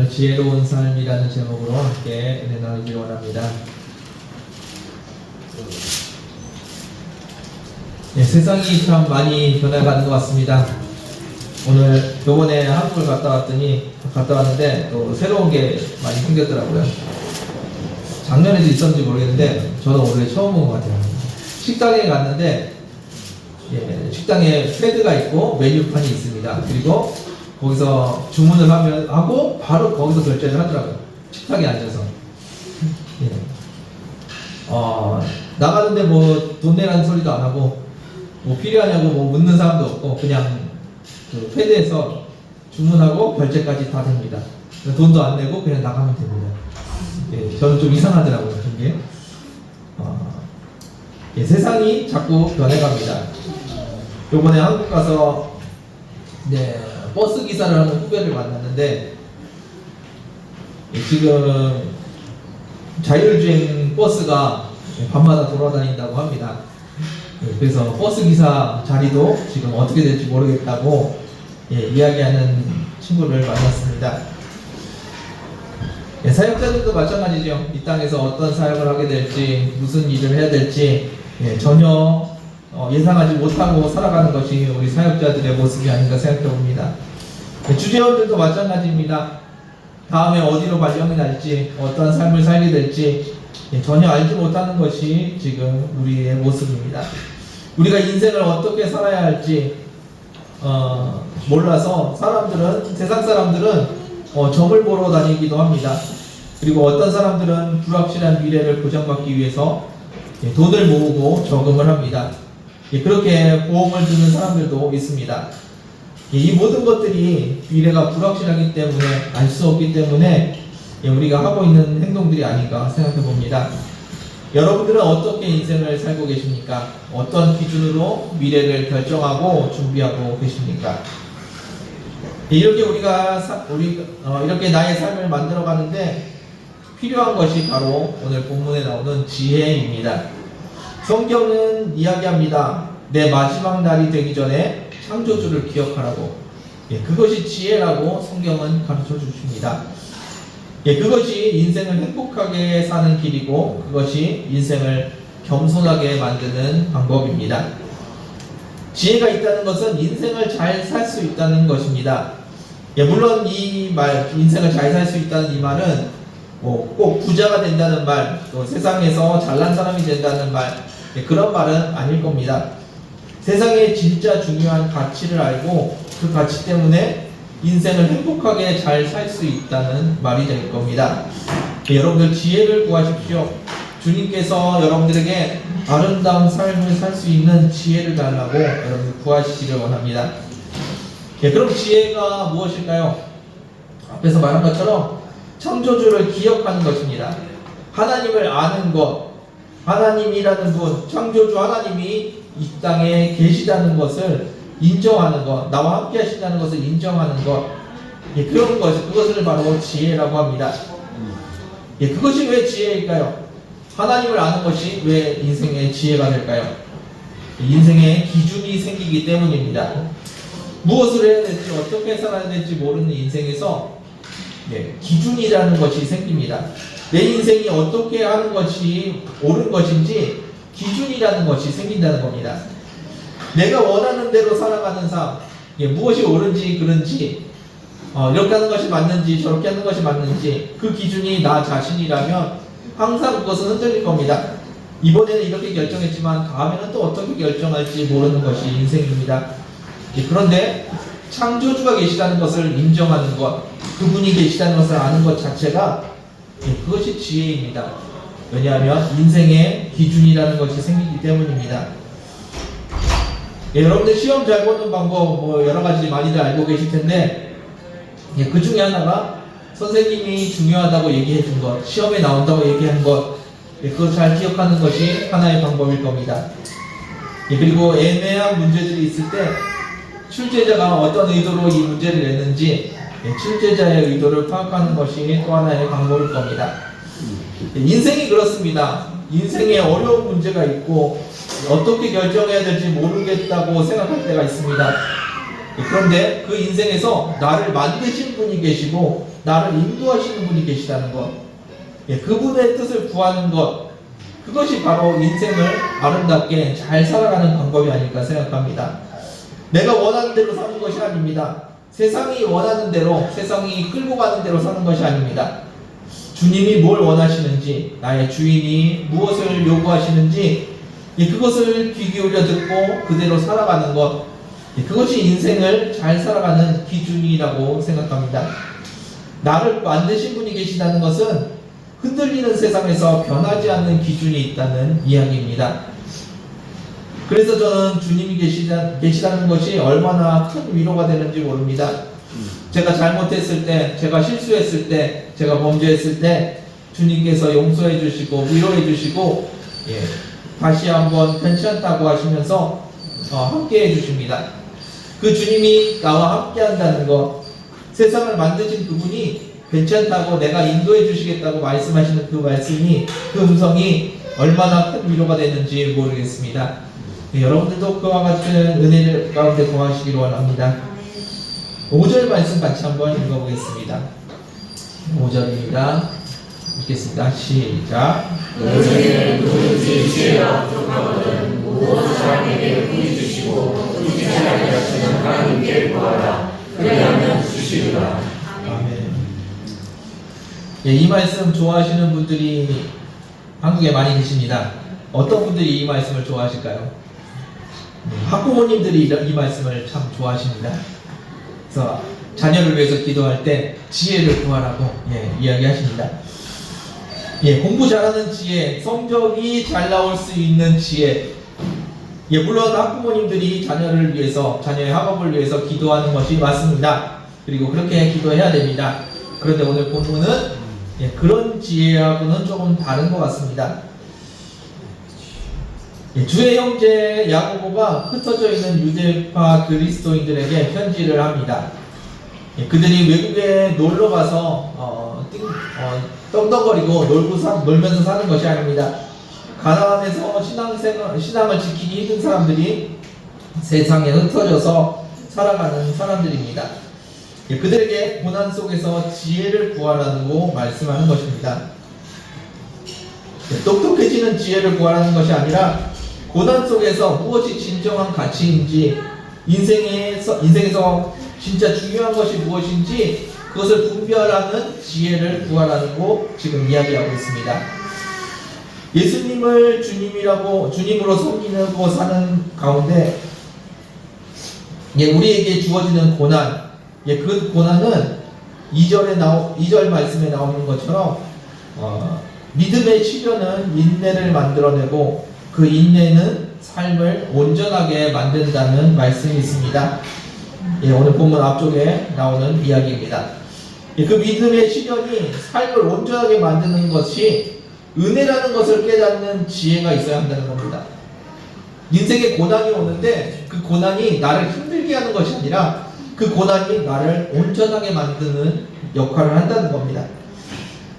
오늘 지혜로운 삶이라는 제목으로 함께 은혜 나누기 원합니다. 네, 세상이 참 많이 변해가는 것 같습니다. 오늘 요번에 한국을 갔다 왔는데 또 새로운 게 많이 생겼더라고요. 작년에도 있었는지 모르겠는데 저는 올해 처음 본 것 같아요. 식당에 갔는데 식당에 패드가 있고 메뉴판이 있습니다. 그리고 거기서 주문을 하고 바로 거기서 결제를 하더라고요. 식탁에 앉아서. 나가는데 뭐 돈 내라는 소리도 안 하고 뭐 필요하냐고 뭐 묻는 사람도 없고 그냥 그 패드에서 주문하고 결제까지 다 됩니다. 돈도 안 내고 그냥 나가면 됩니다. 저는 좀 이상하더라고요. 그게. 세상이 자꾸 변해갑니다. 요번에 한국 가서 버스 기사를 하는 후배를 만났는데 지금 자율주행 버스가 밤마다 돌아다닌다고 합니다. 그래서 버스 기사 자리도 지금 어떻게 될지 모르겠다고 이야기하는 친구를 만났습니다. 사역자들도 마찬가지죠. 이 땅에서 어떤 사역을 하게 될지, 무슨 일을 해야 될지 전혀 예상하지 못하고 살아가는 것이 우리 사역자들의 모습이 아닌가 생각해 봅니다. 주재원들도 마찬가지입니다. 다음에 어디로 발령이 날지, 어떤 삶을 살게 될지 전혀 알지 못하는 것이 지금 우리의 모습입니다. 우리가 인생을 어떻게 살아야 할지 몰라서 세상 사람들은 점을 보러 다니기도 합니다. 그리고 어떤 사람들은 불확실한 미래를 보장받기 위해서 돈을 모으고 저금을 합니다. 그렇게 보험을 드는 사람들도 있습니다. 이 모든 것들이 미래가 불확실하기 때문에 알 수 없기 때문에 우리가 하고 있는 행동들이 아닌가 생각해 봅니다. 여러분들은 어떻게 인생을 살고 계십니까? 어떤 기준으로 미래를 결정하고 준비하고 계십니까? 이렇게 이렇게 나의 삶을 만들어가는데 필요한 것이 바로 오늘 본문에 나오는 지혜입니다. 성경은 이야기합니다. 내 마지막 날이 되기 전에 창조주를 기억하라고. 그것이 지혜라고 성경은 가르쳐 주십니다. 그것이 인생을 행복하게 사는 길이고 그것이 인생을 겸손하게 만드는 방법입니다. 지혜가 있다는 것은 인생을 잘 살 수 있다는 것입니다. 물론 이 말, 인생을 잘 살 수 있다는 이 말은 꼭 부자가 된다는 말, 또 세상에서 잘난 사람이 된다는 말, 그런 말은 아닐 겁니다. 세상에 진짜 중요한 가치를 알고 그 가치 때문에 인생을 행복하게 잘 살 수 있다는 말이 될 겁니다. 여러분들 지혜를 구하십시오. 주님께서 여러분들에게 아름다운 삶을 살 수 있는 지혜를 달라고 여러분들 구하시기를 원합니다. 그럼 지혜가 무엇일까요? 앞에서 말한 것처럼 창조주를 기억하는 것입니다. 하나님을 아는 것, 하나님이라는 분, 창조주 하나님이 이 땅에 계시다는 것을 인정하는 것, 나와 함께 하신다는 것을 인정하는 것, 그것을 바로 지혜라고 합니다. 그것이 왜 지혜일까요? 하나님을 아는 것이 왜 인생의 지혜가 될까요? 인생의 기준이 생기기 때문입니다. 무엇을 해야 될지, 어떻게 살아야 될지 모르는 인생에서 기준이라는 것이 생깁니다. 내 인생이 어떻게 하는 것이 옳은 것인지 기준이라는 것이 생긴다는 겁니다. 내가 원하는 대로 살아가는 삶, 무엇이 옳은지 그른지, 이렇게 하는 것이 맞는지 저렇게 하는 것이 맞는지 그 기준이 나 자신이라면 항상 그것은 흔들릴 겁니다. 이번에는 이렇게 결정했지만 다음에는 또 어떻게 결정할지 모르는 것이 인생입니다. 그런데 창조주가 계시다는 것을 인정하는 것, 그분이 계시다는 것을 아는 것 자체가 그것이 지혜입니다. 왜냐하면 인생의 기준이라는 것이 생기기 때문입니다. 여러분들 시험 잘 보는 방법 여러 가지 많이들 알고 계실 텐데 그 중에 하나가 선생님이 중요하다고 얘기해 준 것, 시험에 나온다고 얘기한 것, 그걸 잘 기억하는 것이 하나의 방법일 겁니다. 그리고 애매한 문제들이 있을 때 출제자가 어떤 의도로 이 문제를 냈는지 출제자의 의도를 파악하는 것이 또 하나의 방법일 겁니다. 인생이 그렇습니다. 인생에 어려운 문제가 있고 어떻게 결정해야 될지 모르겠다고 생각할 때가 있습니다. 그런데 그 인생에서 나를 만드신 분이 계시고 나를 인도하시는 분이 계시다는 것, 그분의 뜻을 구하는 것, 그것이 바로 인생을 아름답게 잘 살아가는 방법이 아닐까 생각합니다. 내가 원하는 대로 사는 것이 아닙니다. 세상이 원하는 대로, 세상이 끌고 가는 대로 사는 것이 아닙니다. 주님이 뭘 원하시는지, 나의 주인이 무엇을 요구하시는지, 그것을 귀 기울여 듣고 그대로 살아가는 것, 그것이 인생을 잘 살아가는 기준이라고 생각합니다. 나를 만드신 분이 계시다는 것은 흔들리는 세상에서 변하지 않는 기준이 있다는 이야기입니다. 그래서 저는 주님이 계시다는 것이 얼마나 큰 위로가 되는지 모릅니다. 제가 잘못했을 때, 제가 실수했을 때, 제가 범죄했을 때 주님께서 용서해 주시고 위로해 주시고 다시 한번 괜찮다고 하시면서 함께 해 주십니다. 그 주님이 나와 함께 한다는 것, 세상을 만드신 그분이 괜찮다고 내가 인도해 주시겠다고 말씀하시는 그 말씀이, 그 음성이 얼마나 큰 위로가 되는지 모르겠습니다. 여러분들도 그와 같은 은혜 가운데 거하시기를 원합니다. 5절 말씀 같이 한번 읽어보겠습니다. 5절입니다. 읽겠습니다. 시작. 너희는 누구든지 지혜와 부족하거든 무엇을 사람에게 부이 주시고 부지지 아니하시는 하나님께 구하라. 그리하면 주시리라. 아멘. 이 말씀 좋아하시는 분들이 한국에 많이 계십니다. 어떤 분들이 이 말씀을 좋아하실까요? 학부모님들이 이 말씀을 참 좋아하십니다. 그래서 자녀를 위해서 기도할 때 지혜를 구하라고 이야기하십니다. 공부 잘하는 지혜, 성적이 잘 나올 수 있는 지혜. 물론 학부모님들이 자녀를 위해서, 자녀의 학업을 위해서 기도하는 것이 맞습니다. 그리고 그렇게 기도해야 됩니다. 그런데 오늘 본문은 그런 지혜하고는 조금 다른 것 같습니다. 주의 형제 야고보가 흩어져 있는 유대파 그리스도인들에게 편지를 합니다. 그들이 외국에 놀러 가서 떡떡거리고 놀면서 사는 것이 아닙니다. 가나안에서 신앙을 지키기 힘든 사람들이 세상에 흩어져서 살아가는 사람들입니다. 그들에게 고난 속에서 지혜를 구하라고 말씀하는 것입니다. 똑똑해지는 지혜를 구하라는 것이 아니라 고난 속에서 무엇이 진정한 가치인지, 인생에서 진짜 중요한 것이 무엇인지 그것을 분별하는 지혜를 구하라고 지금 이야기하고 있습니다. 예수님을 주님으로 섬기고 사는 가운데 우리에게 주어지는 고난, 그 고난은 2절 말씀에 나오는 것처럼 믿음의 시련은 인내를 만들어내고 그 인내는 삶을 온전하게 만든다는 말씀이 있습니다. 오늘 본문 앞쪽에 나오는 이야기입니다. 그 믿음의 시련이 삶을 온전하게 만드는 것이 은혜라는 것을 깨닫는 지혜가 있어야 한다는 겁니다. 인생에 고난이 오는데 그 고난이 나를 힘들게 하는 것이 아니라 그 고난이 나를 온전하게 만드는 역할을 한다는 겁니다.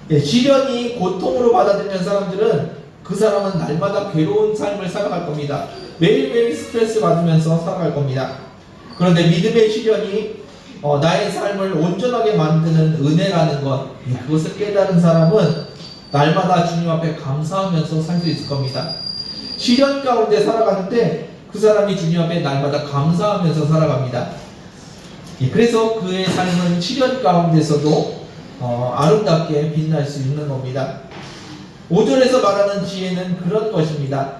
시련이 고통으로 받아들이는 사람들은 그 사람은 날마다 괴로운 삶을 살아갈 겁니다. 매일매일 스트레스 받으면서 살아갈 겁니다. 그런데 믿음의 시련이 나의 삶을 온전하게 만드는 은혜라는 것, 그것을 깨달은 사람은 날마다 주님 앞에 감사하면서 살 수 있을 겁니다. 시련 가운데 살아가는데 그 사람이 주님 앞에 날마다 감사하면서 살아갑니다. 그래서 그의 삶은 시련 가운데서도 아름답게 빛날 수 있는 겁니다. 5절에서 말하는 지혜는 그런 것입니다.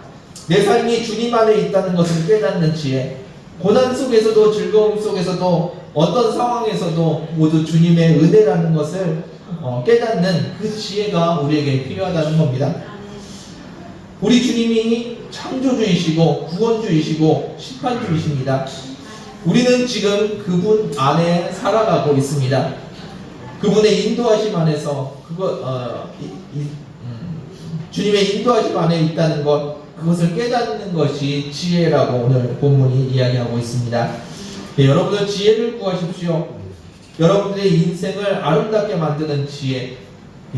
내 삶이 주님 안에 있다는 것을 깨닫는 지혜. 고난 속에서도 즐거움 속에서도 어떤 상황에서도 모두 주님의 은혜라는 것을 깨닫는 그 지혜가 우리에게 필요하다는 겁니다. 우리 주님이 창조주이시고 구원주이시고 심판주이십니다. 우리는 지금 그분 안에 살아가고 있습니다. 그분의 인도하심 안에서 주님의 인도하심 안에 있다는 것, 그것을 깨닫는 것이 지혜라고 오늘 본문이 이야기하고 있습니다. 여러분들 지혜를 구하십시오. 여러분들의 인생을 아름답게 만드는 지혜,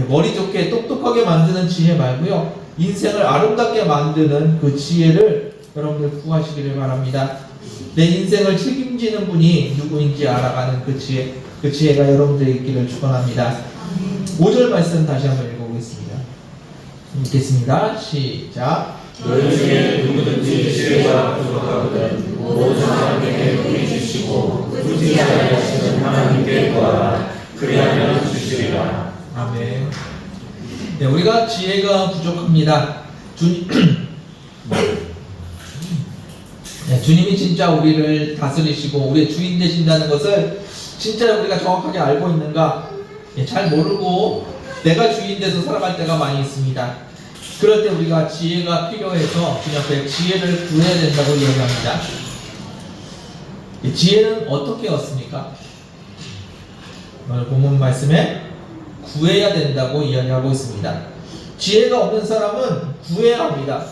머리 좋게 똑똑하게 만드는 지혜 말고요, 인생을 아름답게 만드는 그 지혜를 여러분들 구하시기를 바랍니다. 내 인생을 책임지는 분이 누구인지 알아가는 그 지혜가 여러분들에게 있기를 축원합니다. 5절 말씀 다시 한번 읽어보겠습니다. 읽겠습니다. 시작. 너희 중에 누구든지 지혜가 부족하거든 모든 사람에게 보이주시고 굳이 하시는 하나님께 구하라. 그리하면 주시리라. 아멘. 네, 우리가 지혜가 부족합니다. 네, 주님이 진짜 우리를 다스리시고 우리의 주인 되신다는 것을 진짜 우리가 정확하게 알고 있는가? 네, 잘 모르고 내가 주인 돼서 살아갈 때가 많이 있습니다. 그럴 때 우리가 지혜가 필요해서 주님 앞에 지혜를 구해야 된다고 이야기합니다. 네, 지혜는 어떻게 얻습니까? 오늘 본문 말씀에 구해야 된다고 이야기하고 있습니다. 지혜가 없는 사람은 구해야 합니다.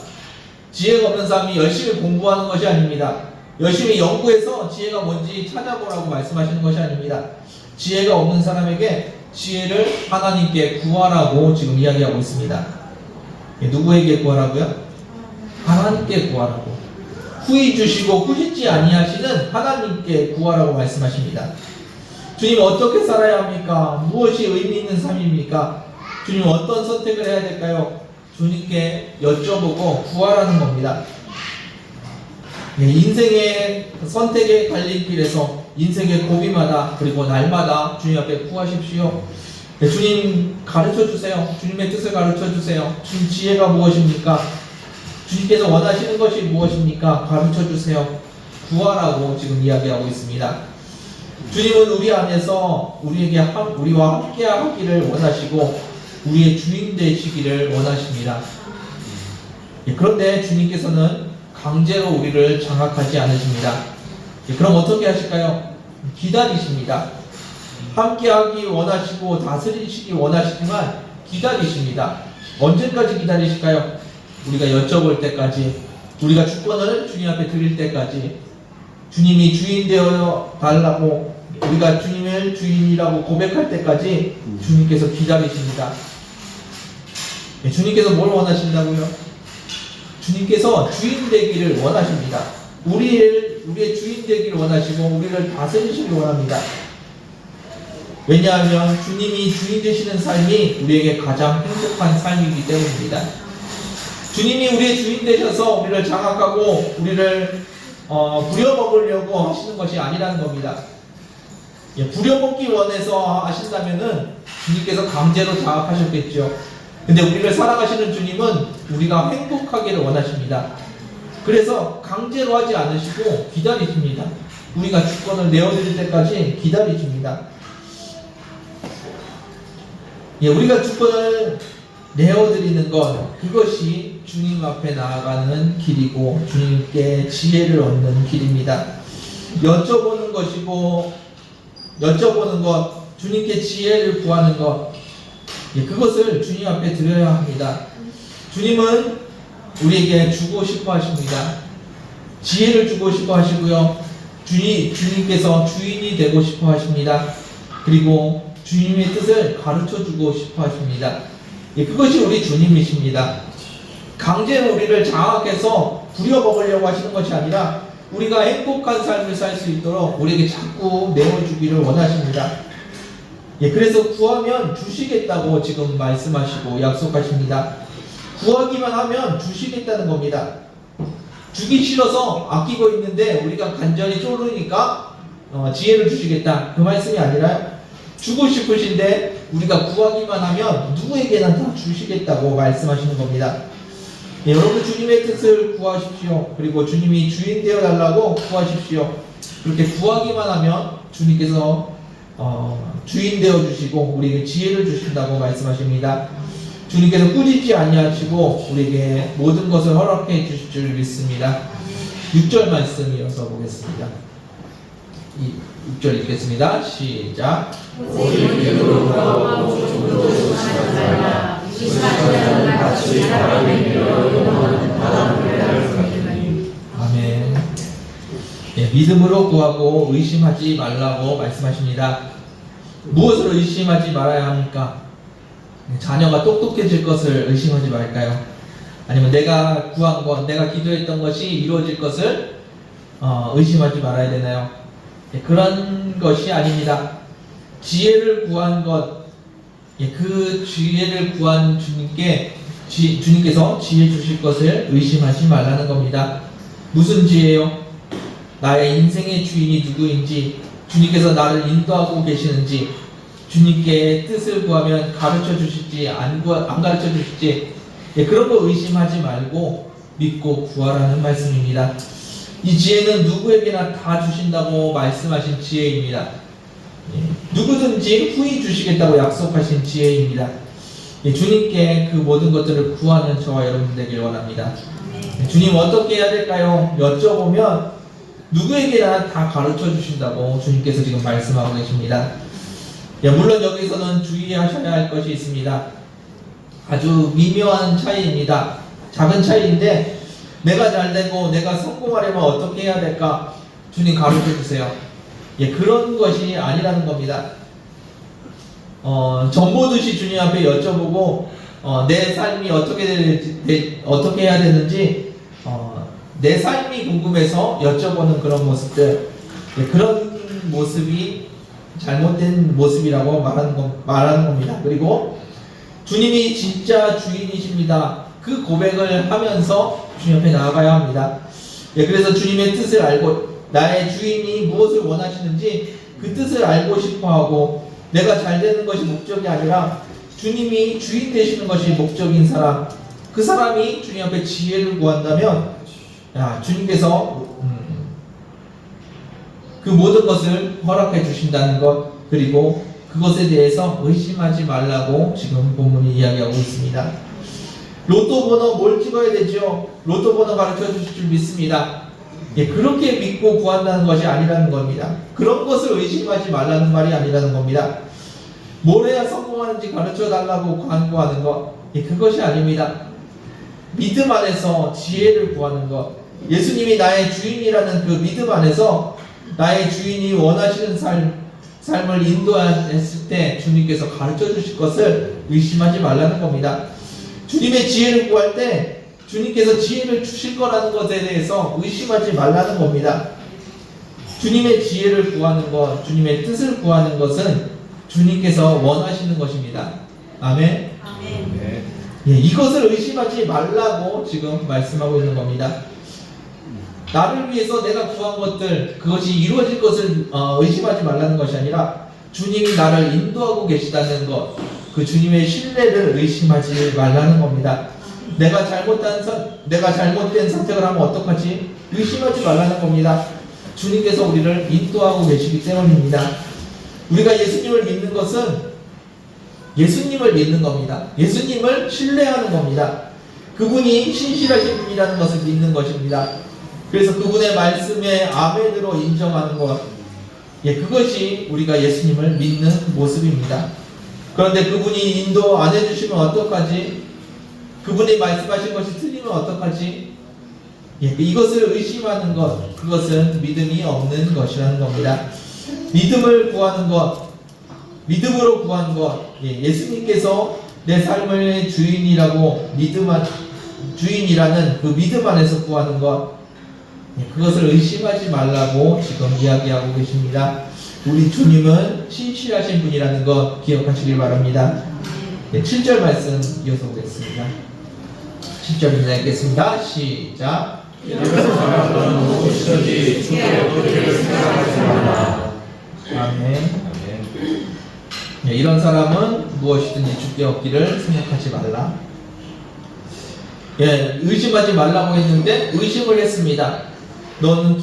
지혜가 없는 사람이 열심히 공부하는 것이 아닙니다. 열심히 연구해서 지혜가 뭔지 찾아보라고 말씀하시는 것이 아닙니다. 지혜가 없는 사람에게 지혜를 하나님께 구하라고 지금 이야기하고 있습니다. 누구에게 구하라고요? 하나님께 구하라고. 후히 주시고 후짓지 아니하시는 하나님께 구하라고 말씀하십니다. 주님 어떻게 살아야 합니까? 무엇이 의미 있는 삶입니까? 주님 어떤 선택을 해야 될까요? 주님께 여쭤보고 구하라는 겁니다. 인생의 선택의 갈림길에서 인생의 고비마다 그리고 날마다 주님 앞에 구하십시오. 주님 가르쳐 주세요. 주님의 뜻을 가르쳐 주세요. 주님 지혜가 무엇입니까? 주님께서 원하시는 것이 무엇입니까? 가르쳐 주세요. 구하라고 지금 이야기하고 있습니다. 주님은 우리 안에서 우리와 함께 하기를 원하시고 우리의 주인 되시기를 원하십니다. 그런데 주님께서는 강제로 우리를 장악하지 않으십니다. 그럼 어떻게 하실까요? 기다리십니다. 함께 하기 원하시고 다스리시기 원하시지만 기다리십니다. 언제까지 기다리실까요? 우리가 여쭤볼 때까지, 우리가 주권을 주님 앞에 드릴 때까지, 주님이 주인 되어 달라고 우리가 주님을 주인이라고 고백할 때까지 주님께서 기다리십니다. 주님께서 뭘 원하신다고요? 주님께서 주인 되기를 원하십니다. 우리의 주인 되기를 원하시고 우리를 다스리시길 원합니다. 왜냐하면 주님이 주인 되시는 삶이 우리에게 가장 행복한 삶이기 때문입니다. 주님이 우리의 주인 되셔서 우리를 장악하고 우리를 부려먹으려고 하시는 것이 아니라는 겁니다. 부려먹기 원해서 하신다면은 주님께서 강제로 장악하셨겠죠. 근데 우리를 사랑하시는 주님은 우리가 행복하기를 원하십니다. 그래서 강제로 하지 않으시고 기다리십니다. 우리가 주권을 내어드릴 때까지 기다리십니다. 우리가 주권을 내어드리는 것, 그것이 주님 앞에 나아가는 길이고 주님께 지혜를 얻는 길입니다. 여쭤보는 것, 주님께 지혜를 구하는 것, 그것을 주님 앞에 드려야 합니다. 주님은 우리에게 주고 싶어 하십니다. 지혜를 주고 싶어 하시고요. 주님께서 주인이 되고 싶어 하십니다. 그리고 주님의 뜻을 가르쳐 주고 싶어 하십니다. 그것이 우리 주님이십니다. 강제로 우리를 장악해서 부려먹으려고 하시는 것이 아니라 우리가 행복한 삶을 살 수 있도록 우리에게 자꾸 내어주기를 원하십니다. 그래서 구하면 주시겠다고 지금 말씀하시고 약속하십니다. 구하기만 하면 주시겠다는 겁니다. 주기 싫어서 아끼고 있는데 우리가 간절히 쪼르니까 지혜를 주시겠다, 그 말씀이 아니라 주고 싶으신데 우리가 구하기만 하면 누구에게나 다 주시겠다고 말씀하시는 겁니다. 여러분 주님의 뜻을 구하십시오. 그리고 주님이 주인 되어 달라고 구하십시오. 그렇게 구하기만 하면 주님께서 주인 되어 주시고 우리에게 지혜를 주신다고 말씀하십니다. 주님께서 꾸짖지 아니하시고 우리에게 모든 것을 허락해 주실 줄 믿습니다. 6절 말씀 이어서 보겠습니다. 6절 읽겠습니다. 시작. 오직 믿음으로 구하고 종도 조심하지 말라. 이 사실은 같이 바람에 밀어 영원한 바람을 할 것이니. 아멘. 믿음으로 구하고 의심하지 말라고 말씀하십니다. 무엇을 의심하지 말아야 합니까? 자녀가 똑똑해질 것을 의심하지 말까요? 아니면 내가 구한 것, 내가 기도했던 것이 이루어질 것을 의심하지 말아야 되나요? 그런 것이 아닙니다. 지혜를 구한 것, 그 지혜를 구한 주님께서 지혜 주실 것을 의심하지 말라는 겁니다. 무슨 지혜요? 나의 인생의 주인이 누구인지, 주님께서 나를 인도하고 계시는지, 주님께 뜻을 구하면 가르쳐 주실지 안 가르쳐 주실지, 그런 거 의심하지 말고 믿고 구하라는 말씀입니다. 이 지혜는 누구에게나 다 주신다고 말씀하신 지혜입니다. 누구든지 후히 주시겠다고 약속하신 지혜입니다. 주님께 그 모든 것들을 구하는 저와 여러분 되길 원합니다. 주님 어떻게 해야 될까요? 여쭤보면 누구에게나 다 가르쳐 주신다고 주님께서 지금 말씀하고 계십니다. 물론 여기서는 주의하셔야 할 것이 있습니다. 아주 미묘한 차이입니다. 작은 차이인데 내가 잘되고 내가 성공하려면 어떻게 해야 될까? 주님 가르쳐 주세요. 그런 것이 아니라는 겁니다. 전보듯이 주님 앞에 여쭤보고 내 삶이 어떻게 해야 되는지 내 삶이 궁금해서 여쭤보는 그런 모습들, 그런 모습이 잘못된 모습이라고 말하는 겁니다. 그리고 주님이 진짜 주인이십니다. 그 고백을 하면서 주님 앞에 나아가야 합니다. 그래서 주님의 뜻을 알고 나의 주인이 무엇을 원하시는지 그 뜻을 알고 싶어하고 내가 잘 되는 것이 목적이 아니라 주님이 주인 되시는 것이 목적인 사람, 그 사람이 주님 앞에 지혜를 구한다면 주님께서 그 모든 것을 허락해 주신다는 것, 그리고 그것에 대해서 의심하지 말라고 지금 본문이 이야기하고 있습니다. 로또 번호 뭘 찍어야 되죠? 로또 번호 가르쳐 주실 줄 믿습니다. 그렇게 믿고 구한다는 것이 아니라는 겁니다. 그런 것을 의심하지 말라는 말이 아니라는 겁니다. 뭘 해야 성공하는지 가르쳐 달라고 간구하는 것, 그것이 아닙니다. 믿음 안에서 지혜를 구하는 것, 예수님이 나의 주인이라는 그 믿음 안에서 나의 주인이 원하시는 삶을 인도했을 때 주님께서 가르쳐 주실 것을 의심하지 말라는 겁니다. 주님의 지혜를 구할 때 주님께서 지혜를 주실 거라는 것에 대해서 의심하지 말라는 겁니다. 주님의 지혜를 구하는 것, 주님의 뜻을 구하는 것은 주님께서 원하시는 것입니다. 아멘. 아멘. 이것을 의심하지 말라고 지금 말씀하고 있는 겁니다. 나를 위해서 내가 구한 것들, 그것이 이루어질 것을 의심하지 말라는 것이 아니라 주님이 나를 인도하고 계시다는 것, 그 주님의 신뢰를 의심하지 말라는 겁니다. 내가 잘못된 선택을 하면 어떡하지? 의심하지 말라는 겁니다. 주님께서 우리를 인도하고 계시기 때문입니다. 우리가 예수님을 믿는 것은 예수님을 믿는 겁니다. 예수님을 신뢰하는 겁니다. 그분이 신실하신 분이라는 것을 믿는 것입니다. 그래서 그분의 말씀에 아멘으로 인정하는 것, 그것이 우리가 예수님을 믿는 모습입니다. 그런데 그분이 인도 안 해주시면 어떡하지? 그분이 말씀하신 것이 틀리면 어떡하지? 이것을 의심하는 것, 그것은 믿음이 없는 것이라는 겁니다. 믿음을 구하는 것, 믿음으로 구한 것, 예수님께서 내 삶의 주인이라는 그 믿음 안에서 구하는 것, 그것을 의심하지 말라고 지금 이야기하고 계십니다. 우리 주님은 신실하신 분이라는 것 기억하시길 바랍니다. 7절 말씀 이어서 보겠습니다. 7절입니다. 읽겠습니다. 시작. 아멘. 이런 사람은 무엇이든지 주께 얻기를 생각하지 말라. 의심하지 말라고 했는데 의심을 했습니다. 너는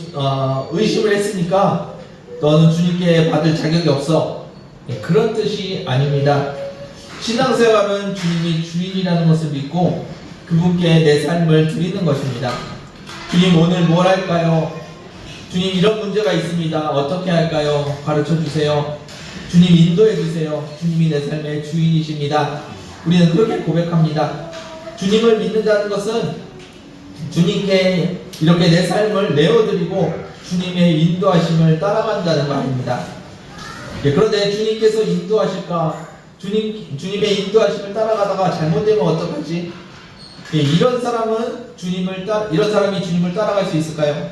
의심을 했으니까 너는 주님께 받을 자격이 없어. 그런 뜻이 아닙니다. 신앙생활은 주님이 주인이라는 것을 믿고 그분께 내 삶을 드리는 것입니다. 주님 오늘 뭘 할까요? 주님 이런 문제가 있습니다. 어떻게 할까요? 가르쳐 주세요. 주님 인도해 주세요. 주님이 내 삶의 주인이십니다. 우리는 그렇게 고백합니다. 주님을 믿는다는 것은 주님께 이렇게 내 삶을 내어드리고 주님의 인도하심을 따라간다는 말입니다. 그런데 주님께서 인도하실까? 주님의 인도하심을 따라가다가 잘못되면 어떡하지? 이런 사람이 주님을 따라갈 수 있을까요?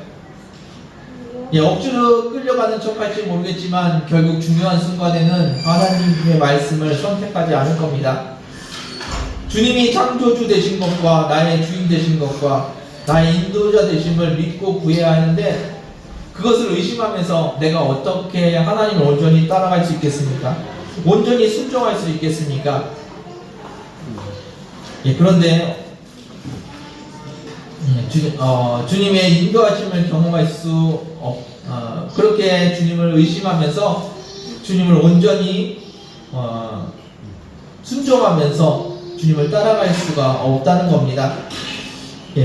억지로 끌려가는 척할지 모르겠지만 결국 중요한 순간에는 하나님의 말씀을 선택하지 않을 겁니다. 주님이 창조주 되신 것과 나의 주인 되신 것과 나의 인도자 되심을 믿고 구해야 하는데 그것을 의심하면서 내가 어떻게 하나님을 온전히 따라갈 수 있겠습니까? 온전히 순종할 수 있겠습니까? 그런데 주님의 인도하심을 경험할 수 그렇게 주님을 의심하면서 주님을 온전히 순종하면서 주님을 따라갈 수가 없다는 겁니다.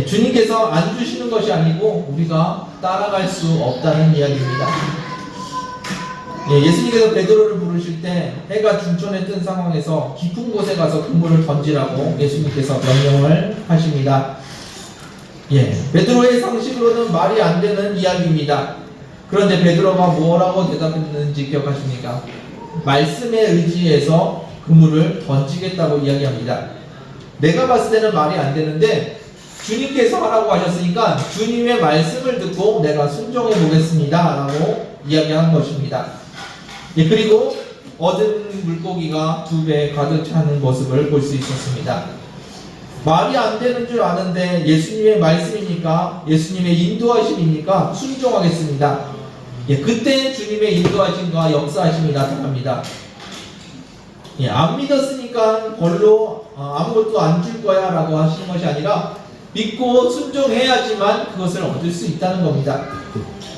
주님께서 안 주시는 것이 아니고 우리가 따라갈 수 없다는 이야기입니다. 예수님께서 베드로를 부르실 때 해가 중천에 뜬 상황에서 깊은 곳에 가서 그물을 던지라고 예수님께서 명령을 하십니다. 베드로의 상식으로는 말이 안 되는 이야기입니다. 그런데 베드로가 뭐라고 대답했는지 기억하십니까? 말씀에 의지해서 그물을 던지겠다고 이야기합니다. 내가 봤을 때는 말이 안 되는데 주님께서 하라고 하셨으니까 주님의 말씀을 듣고 내가 순종해 보겠습니다 라고 이야기한 것입니다. 그리고 얻은 물고기가 2배 가득 차는 모습을 볼 수 있었습니다. 말이 안 되는 줄 아는데 예수님의 말씀이니까 예수님의 인도하심이니까 순종하겠습니다. 그때 주님의 인도하심과 역사하심이 나타납니다. 안 믿었으니까 별로 아무것도 안 줄 거야 라고 하시는 것이 아니라 믿고 순종해야지만 그것을 얻을 수 있다는 겁니다.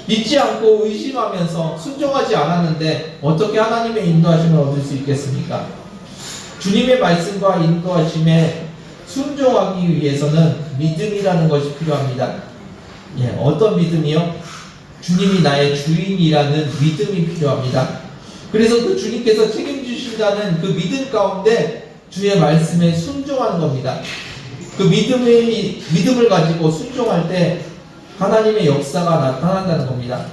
믿지 않고 의심하면서 순종하지 않았는데 어떻게 하나님의 인도하심을 얻을 수 있겠습니까? 주님의 말씀과 인도하심에 순종하기 위해서는 믿음이라는 것이 필요합니다. 어떤 믿음이요? 주님이 나의 주인이라는 믿음이 필요합니다. 그래서 그 주님께서 책임지신다는 그 믿음 가운데 주의 말씀에 순종하는 겁니다. 그 믿음을 가지고 순종할 때 하나님의 역사가 나타난다는 겁니다.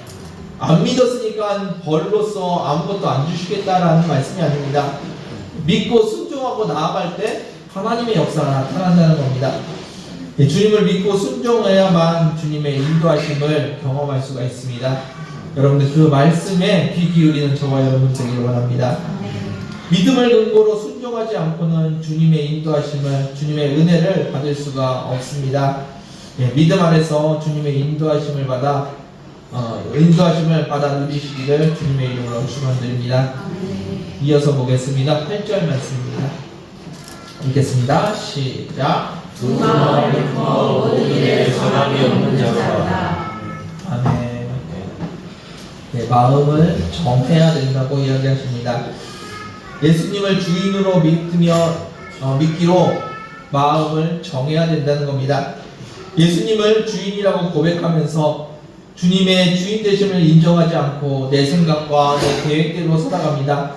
안 믿었으니까 벌로서 아무것도 안 주시겠다라는 말씀이 아닙니다. 믿고 순종하고 나아갈 때 하나님의 역사가 나타난다는 겁니다. 주님을 믿고 순종해야만 주님의 인도하심을 경험할 수가 있습니다. 여러분들 그 말씀에 귀 기울이는 저와 여러분 되기를 원합니다. 믿음을 근거로 순종하지 않고는 주님의 인도하심을, 주님의 은혜를 받을 수가 없습니다. 믿음 안에서 주님의 인도하심을 받아 누리시기를 주님의 이름으로 축원드립니다. 이어서 보겠습니다. 8절 말씀입니다. 읽겠습니다. 시작. 두 마음을 품어 모든 일에 사람이 없는 자가 아멘. 마음을 정해야 된다고 이야기하십니다. 예수님을 주인으로 믿기로 마음을 정해야 된다는 겁니다. 예수님을 주인이라고 고백하면서 주님의 주인 되심을 인정하지 않고 내 생각과 내 계획대로 살아갑니다.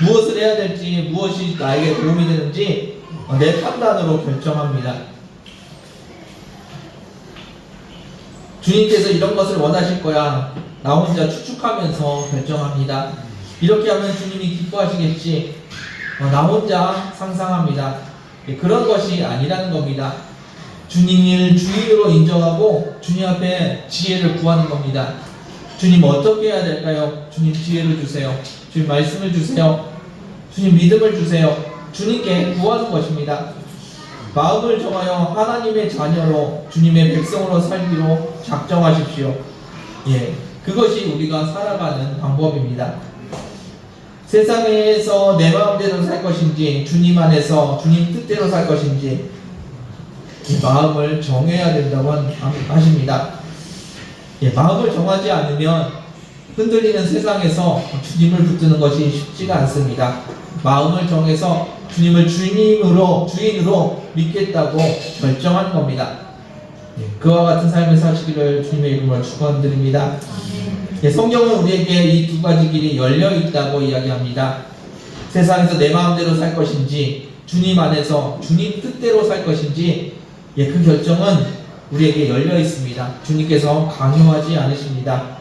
무엇을 해야 될지, 무엇이 나에게 도움이 되는지 내 판단으로 결정합니다. 주님께서 이런 것을 원하실 거야. 나 혼자 추측하면서 결정합니다. 이렇게 하면 주님이 기뻐하시겠지. 나 혼자 상상합니다. 그런 것이 아니라는 겁니다. 주님을 주인으로 인정하고 주님 앞에 지혜를 구하는 겁니다. 주님 어떻게 해야 될까요? 주님 지혜를 주세요. 주님 말씀을 주세요. 주님 믿음을 주세요. 주님께 구하는 것입니다. 마음을 정하여 하나님의 자녀로 주님의 백성으로 살기로 작정하십시오. 그것이 우리가 살아가는 방법입니다. 세상에서 내 마음대로 살 것인지 주님 안에서 주님 뜻대로 살 것인지 마음을 정해야 된다고 하십니다. 마음을 정하지 않으면 흔들리는 세상에서 주님을 붙드는 것이 쉽지가 않습니다. 마음을 정해서 주님을 주인으로 믿겠다고 결정하는 겁니다. 그와 같은 삶을 사시기를 주님의 이름으로 축원드립니다. 성경은 우리에게 이 두 가지 길이 열려 있다고 이야기합니다. 세상에서 내 마음대로 살 것인지 주님 안에서 주님 뜻대로 살 것인지 그 결정은 우리에게 열려 있습니다. 주님께서 강요하지 않으십니다.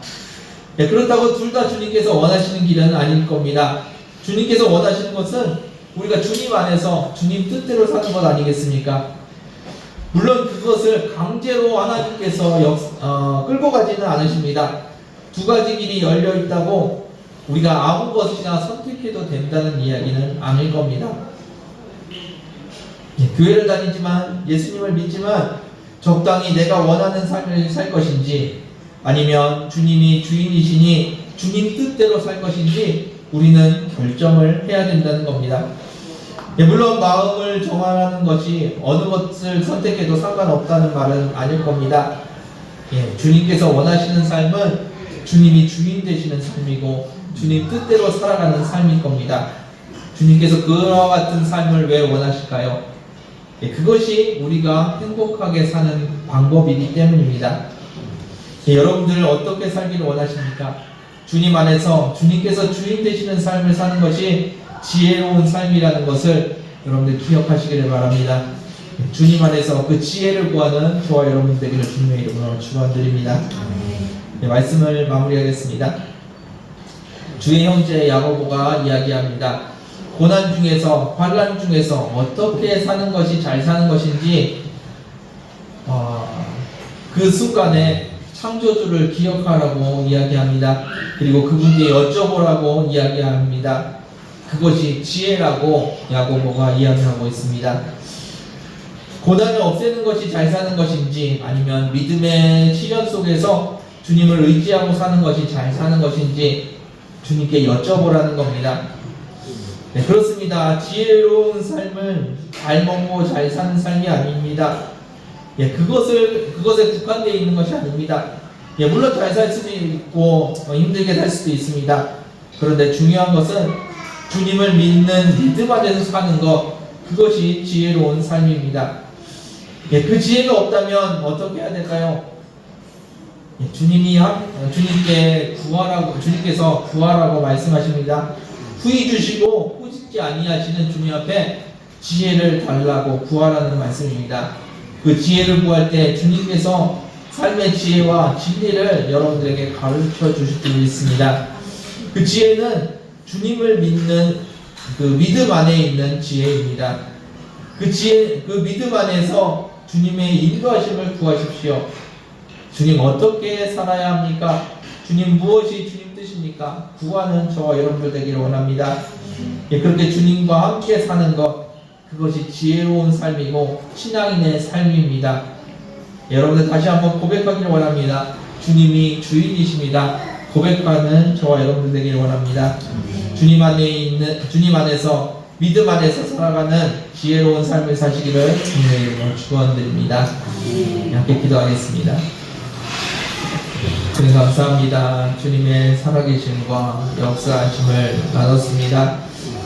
그렇다고 둘 다 주님께서 원하시는 길은 아닐 겁니다. 주님께서 원하시는 것은 우리가 주님 안에서 주님 뜻대로 사는 것 아니겠습니까? 물론 그것을 강제로 하나님께서 끌고 가지는 않으십니다. 두 가지 길이 열려 있다고 우리가 아무 것이나 선택해도 된다는 이야기는 아닐 겁니다. 교회를 다니지만 예수님을 믿지만 적당히 내가 원하는 삶을 살 것인지 아니면 주님이 주인이시니 주님 뜻대로 살 것인지 우리는 결정을 해야 된다는 겁니다. 물론 마음을 정하는 것이 어느 것을 선택해도 상관없다는 말은 아닐 겁니다. 주님께서 원하시는 삶은 주님이 주인 되시는 삶이고 주님 뜻대로 살아가는 삶일 겁니다. 주님께서 그와 같은 삶을 왜 원하실까요? 그것이 우리가 행복하게 사는 방법이기 때문입니다. 여러분들 어떻게 살기를 원하십니까? 주님 안에서 주님께서 주인 되시는 삶을 사는 것이 지혜로운 삶이라는 것을 여러분들 기억하시기를 바랍니다. 주님 안에서 그 지혜를 구하는 저와 여러분 되기를 주님의 이름으로 축원드립니다. 말씀을 마무리하겠습니다. 주의 형제 야고보가 이야기합니다. 고난 중에서 환난 중에서 어떻게 사는 것이 잘 사는 것인지 그 순간에 창조주를 기억하라고 이야기합니다. 그리고 그분께 여쭤보라고 이야기합니다. 그것이 지혜라고 야고보가 이야기하고 있습니다. 고난을 없애는 것이 잘 사는 것인지 아니면 믿음의 시련 속에서 주님을 의지하고 사는 것이 잘 사는 것인지 주님께 여쭤보라는 겁니다. 네, 그렇습니다. 지혜로운 삶은 잘 먹고 잘 사는 삶이 아닙니다. 그것에 국한되어 있는 것이 아닙니다. 물론 잘 살 수도 있고 힘들게 살 수도 있습니다. 그런데 중요한 것은 주님을 믿는 믿음 안에서 사는 것, 그것이 지혜로운 삶입니다. 그 지혜가 없다면 어떻게 해야 될까요? 주님께서 구하라고 말씀하십니다. 후히 주시고 꾸짖지 아니하시는 주님 앞에 지혜를 달라고 구하라는 말씀입니다. 그 지혜를 구할 때 주님께서 삶의 지혜와 진리를 여러분들에게 가르쳐 주실 줄 믿습니다. 그 지혜는 주님을 믿는 그 믿음 안에 있는 지혜입니다. 그 믿음 안에서 주님의 인도하심을 구하십시오. 주님 어떻게 살아야 합니까? 주님 무엇이 주님 뜻입니까? 구하는 저와 여러분들 되기를 원합니다. 그렇게 주님과 함께 사는 것, 그것이 지혜로운 삶이고 신앙인의 삶입니다. 여러분들 다시 한번 고백하기를 원합니다. 주님이 주인이십니다. 고백하는 저와 여러분들 되기를 원합니다. 주님 안에서 믿음 안에서 살아가는 지혜로운 삶을 사시기를 주님의 이름으로 축원드립니다. 함께 기도하겠습니다. 주님 감사합니다. 주님의 살아계심과 역사하심을 나눴습니다.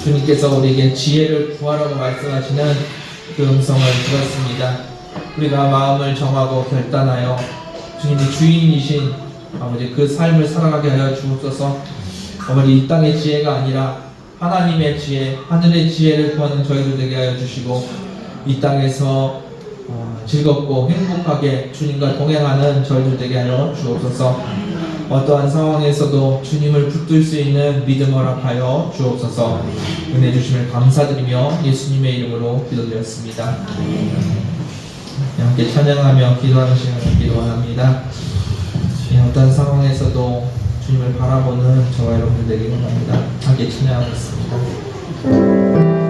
주님께서 우리에게 지혜를 구하라고 말씀하시는 그 음성을 들었습니다. 우리가 마음을 정하고 결단하여 주님이 주인이신 아버지 그 삶을 살아가게 하여 주옵소서. 아버지 이 땅의 지혜가 아니라 하나님의 지혜, 하늘의 지혜를 구하는 저희들 되게 하여 주시고 이 땅에서 즐겁고 행복하게 주님과 동행하는 저희들 되게 하여 주옵소서. 어떠한 상황에서도 주님을 붙들 수 있는 믿음을 허락하여 주옵소서. 은혜 주심을 감사드리며 예수님의 이름으로 기도드렸습니다. 함께 찬양하며 기도하는 시간을 갖기를 원합니다. 어떤 상황에서도 주님을 바라보는 저와 여러분들 되기를 원합니다. 함께 찬양하겠습니다. 그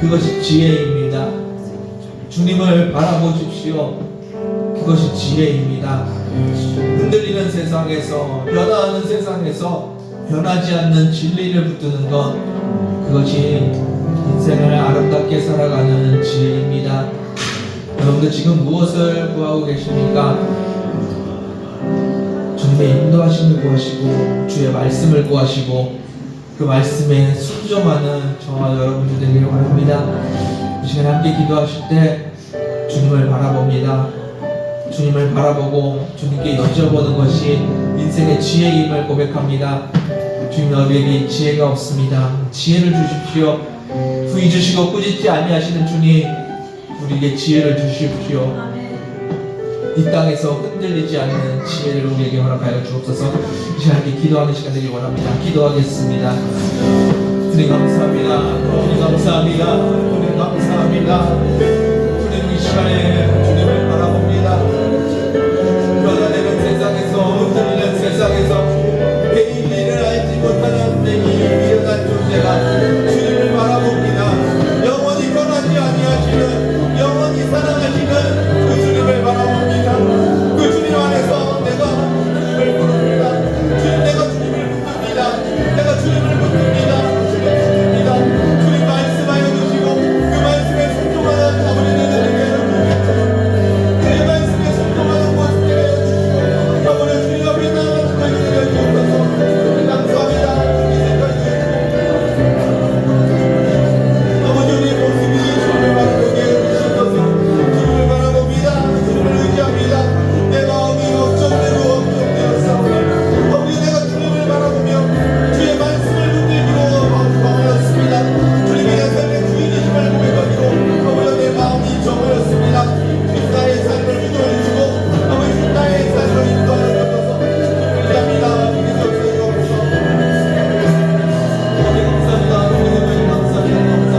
그것이 지혜입니다. 주님을 바라보십시오. 그것이 지혜입니다. 흔들리는 세상에서, 변화하는 세상에서 변하지 않는 진리를 붙드는 것, 그것이 인생을 아름답게 살아가는 지혜입니다. 여러분들 지금 무엇을 구하고 계십니까? 주님의 인도하심을 구하시고 주의 말씀을 구하시고 그 말씀에 순종하는 저와 여러분들 되기를 원합니다. 이 시간에 함께 기도하실 때 주님을 바라봅니다. 주님을 바라보고 주님께 여쭤보는 것이 인생의 지혜임을 고백합니다. 주님, 우리에게 지혜가 없습니다. 지혜를 주십시오. 부이 주시고 꾸짖지 아니하시는 주님, 우리에게 지혜를 주십시오. 이 땅에서 흔들리지 않는 지혜를 우리에게 허락하여 주옵소서. 이 시간에 기도하는 시간 되길 원합니다. 기도하겠습니다. 주님 감사합니다. 주님 감사합니다. 주님 감사합니다. 주님 이 시간에 주님을 바라봅니다. 변화되는 세상에서, 흔들리는 세상에서 개인리를 알지 못하는 내 미련한 존재가 주님을 바라봅니다. 영원히 변하지 아니하시는, 영원히 사랑하시는 그 주님을 바라봅니다. 그 주님 안에서 내가 주님을 부릅니다. 주님, 내가 주님을 붙듭니다. 내가 주님을 붙듭니다. 주님 말씀하여 주시고 그 말씀에 순종하는 아버지를 되게 하여 주시고 그 말씀에 순종하는 모습 되게 하여 주시고 아버지 주님 앞에 나아가는 자리 되게 하여 주옵소서. 주님 감사합니다. 주님 생각해 아버지, 우리의 모습이 주님을 바라보게 해주셔서 주님을 바라봅니다. 주님을 의지합니다. 내 마음이 걱정되고 걱정되었사오니 아버지, 내가 주님을 바라보며 주의 말씀을 붙들기로 마음하였습니다. 주님이 내 삶의 주인이심을 고백하기로 아버지, 내 마음이 정하였습니다. 주님 나의 삶을 인도해 주시고 아버지, 주님 나의 삶을 인도하여 주셔서 의지합니다. 주님 주옵소서. 아버지 감사합니다. 아버지 감사합니다.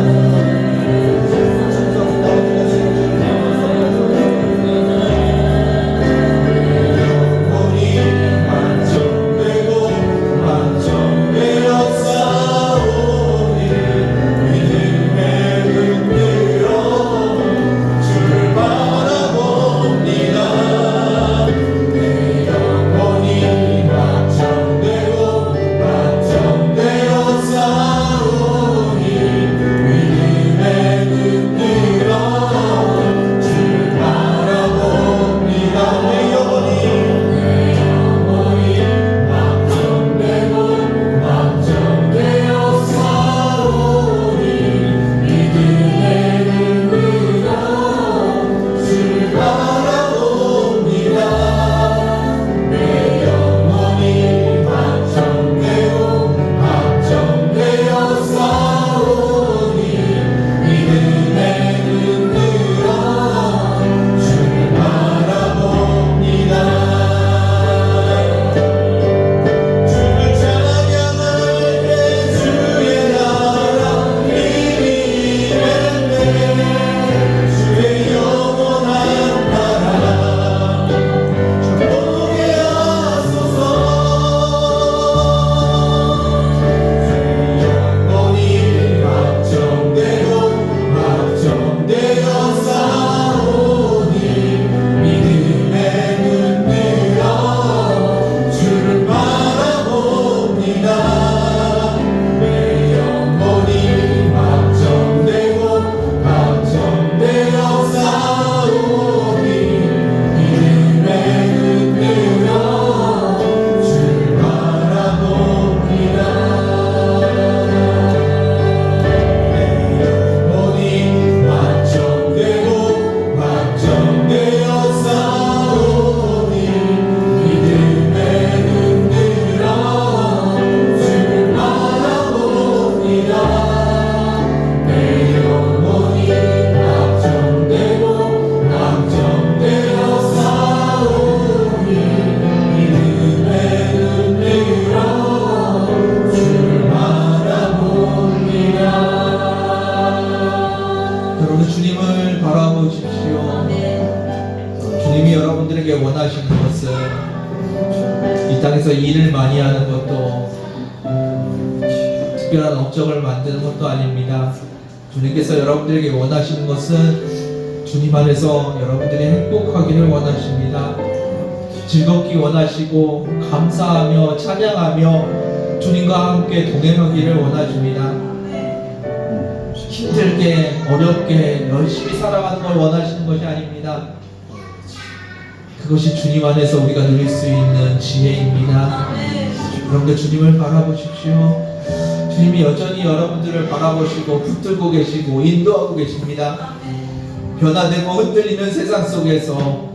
주님이 여러분들에게 원하시는 것은 이 땅에서 일을 많이 하는 것도 특별한 업적을 만드는 것도 아닙니다. 주님께서 여러분들에게 원하시는 것은 주님 안에서 여러분들이 행복하기를 원하십니다. 즐겁기 원하시고 감사하며 찬양하며 주님과 함께 동행하기를 원하십니다. 힘들게 어렵게 열심히 살아가는 걸 원하시는 것이 아닙니다. 그것이 주님 안에서 우리가 누릴 수 있는 지혜입니다. 여러분들 주님을 바라보십시오. 주님이 여전히 여러분들을 바라보시고 붙들고 계시고 인도하고 계십니다. 변화되고 흔들리는 세상 속에서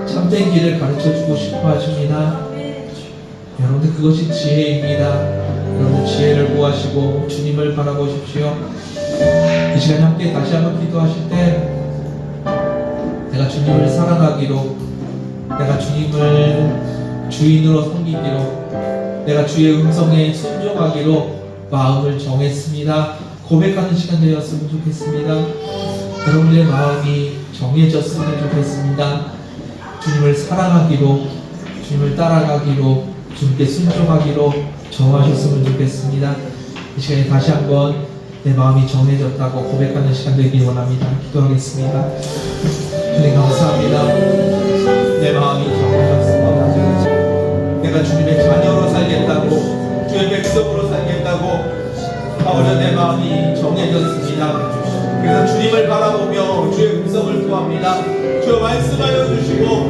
참된 길을 가르쳐주고 싶어 하십니다. 여러분들 그것이 지혜입니다. 여러분 지혜를 구하시고 주님을 바라보십시오. 이 시간에 함께 다시 한번 기도하실 때 내가 주님을 사랑하기로, 내가 주님을 주인으로 섬기기로, 내가 주의 음성에 순종하기로 마음을 정했습니다. 고백하는 시간 되었으면 좋겠습니다. 여러분들의 마음이 정해졌으면 좋겠습니다. 주님을 사랑하기로, 주님을 따라가기로, 주님께 순종하기로 정하셨으면 좋겠습니다. 이 시간에 다시 한번 내 마음이 정해졌다고 고백하는 시간 되길 원합니다. 기도하겠습니다. 주님 감사합니다. 내 마음이 정해졌습니다. 내가 주님의 자녀로 살겠다고, 주의 백성으로 살겠다고 아버지 내 마음이 정해졌습니다. 그래서 주님을 바라보며 주의 음성을 구합니다. 주여 말씀하여 주시고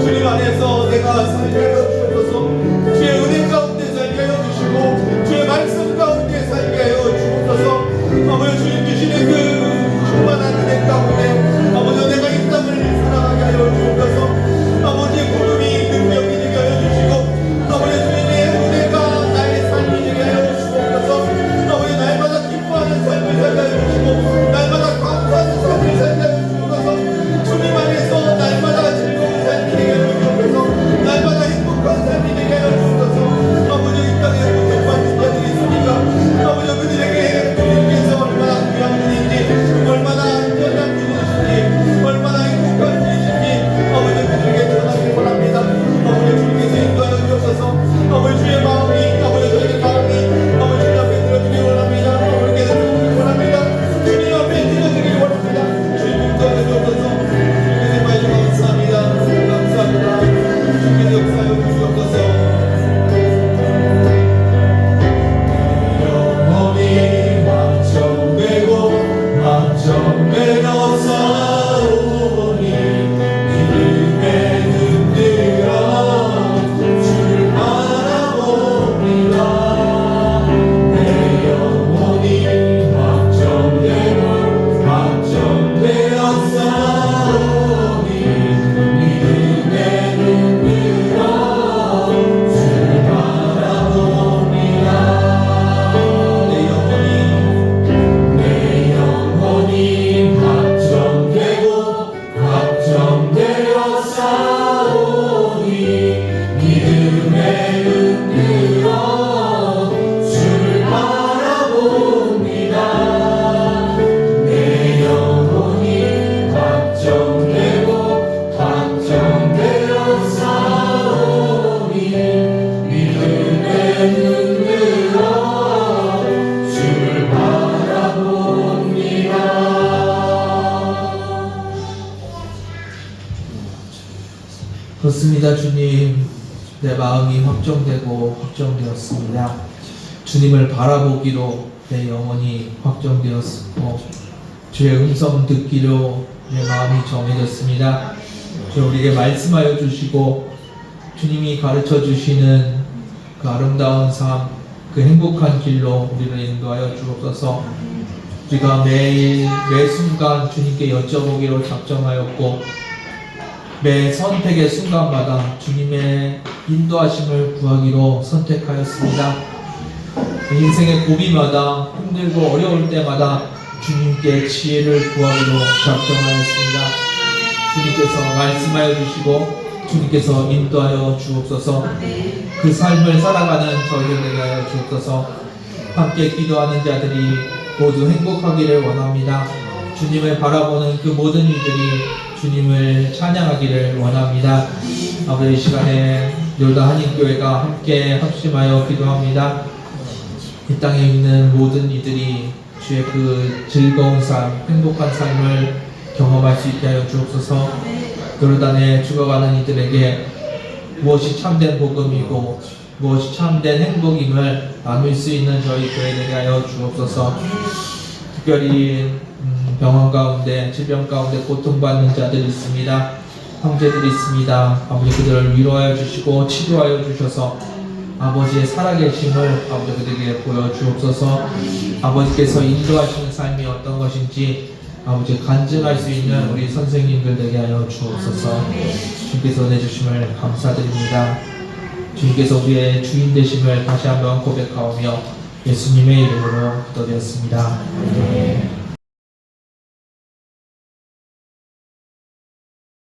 주님 안에서 내가 살게 하여 주옵소서. 주의 은혜 가운데 살게 하여 주시고 주의 말씀 가운데 살게 하여 주옵소서. 아버지 주님 주시는 그 충만한 은혜 가운데 아버지 내가 이 땅을 살아가게 하여 주옵소서. 아버지의 구름이 능력이 되게 하여 주시고 아버지 주님의 은혜가 나의 삶이 되게 하여 주옵소서. 아버지 날마다 기뻐하는 삶을 살게 하여 주시고 날마다 감사하는 삶을 살게 하여 주옵소서. 주님 안에서 날마다 즐거운 삶이 되게 하여 주옵소서. 날마다 행복한 삶이 되게 하여 주옵소서. 아버지 이 땅에 고통받는 자들이 있으니까 아버지 그들에게 주님께서 얼마나 귀한 분인지 얼마나 안전한 분이신지 얼마나 행복한 분이신지 아버지 그들에게 전하길 원합니다. 아버지 주님께서 인도하여 주옵소서. 아버지 주의 마음이 아버지 저에게 마음이 아버지 주님 앞에 들어주길 원합니다. 아버지께서 들어주길 원합니다. 주님 앞에 들어주길 원합니다. 주님 인도하여 주옵소서. 주님께서 말씀 감사합니다. 감사합니다. 주님께서 역사하여 주옵소서. 영원히 확정되고 확정되어 싸우니 믿음에 흔들어 주를 바라봅니다. 내 영혼이 확정되고 확정되어 싸우니 믿음에 흔들어 주를 바라봅니다. 내 영혼이 확정되고 확정되어 싸우니 믿음에 흔들어 주를 바라봅니다. 내 영혼이 확정되고 확정되어 싸우니 믿음에 흔들어 주를 바라봅니다. 그렇습니다. 주님, 내 마음이 확정되고 확정되었습니다. 주님을 바라보기로 내 영혼이 확정되었고 주의 음성 듣기로 내 마음이 정해졌습니다. 주 우리에게 말씀하여 주시고 주님이 가르쳐 주시는 그 아름다운 삶, 그 행복한 길로 우리를 인도하여 주옵소서. 우리가 매일 매 순간 주님께 여쭤보기로 작정하였고 매 선택의 순간마다 주님의 인도하심을 구하기로 선택하였습니다. 인생의 고비마다 힘들고 어려울 때마다 주님께 지혜를 구하기로 작정하였습니다. 주님께서 말씀하여 주시고 주님께서 인도하여 주옵소서. 그 삶을 살아가는 저희를 되게 하여 주옵소서. 함께 기도하는 자들이 모두 행복하기를 원합니다. 주님을 바라보는 그 모든 이들이 주님을 찬양하기를 원합니다. 아버지 이 시간에 요다 한인교회가 함께 합심하여 기도합니다. 이 땅에 있는 모든 이들이 주의 그 즐거운 삶, 행복한 삶을 경험할 수 있게 하여 주옵소서. 요르단에 죽어가는 이들에게 무엇이 참된 복음이고 무엇이 참된 행복임을 나눌 수 있는 저희 교회 되게 하여 주옵소서. 특별히 병원 가운데 질병 가운데 고통받는 자들이 있습니다. 형제들이 있습니다. 아버지 그들을 위로하여 주시고 치료하여 주셔서 아버지의 살아계심을 아버지 그들에게 보여주옵소서. 아버지께서 인도하시는 삶이 어떤 것인지 아버지 간증할 수 있는 우리 선생님들 되게 하여 주옵소서. 주께서 내주심을 감사드립니다. 주님께서 우리의 주인 되심을 다시 한번 고백하오며 예수님의 이름으로 기도드렸습니다. 아멘.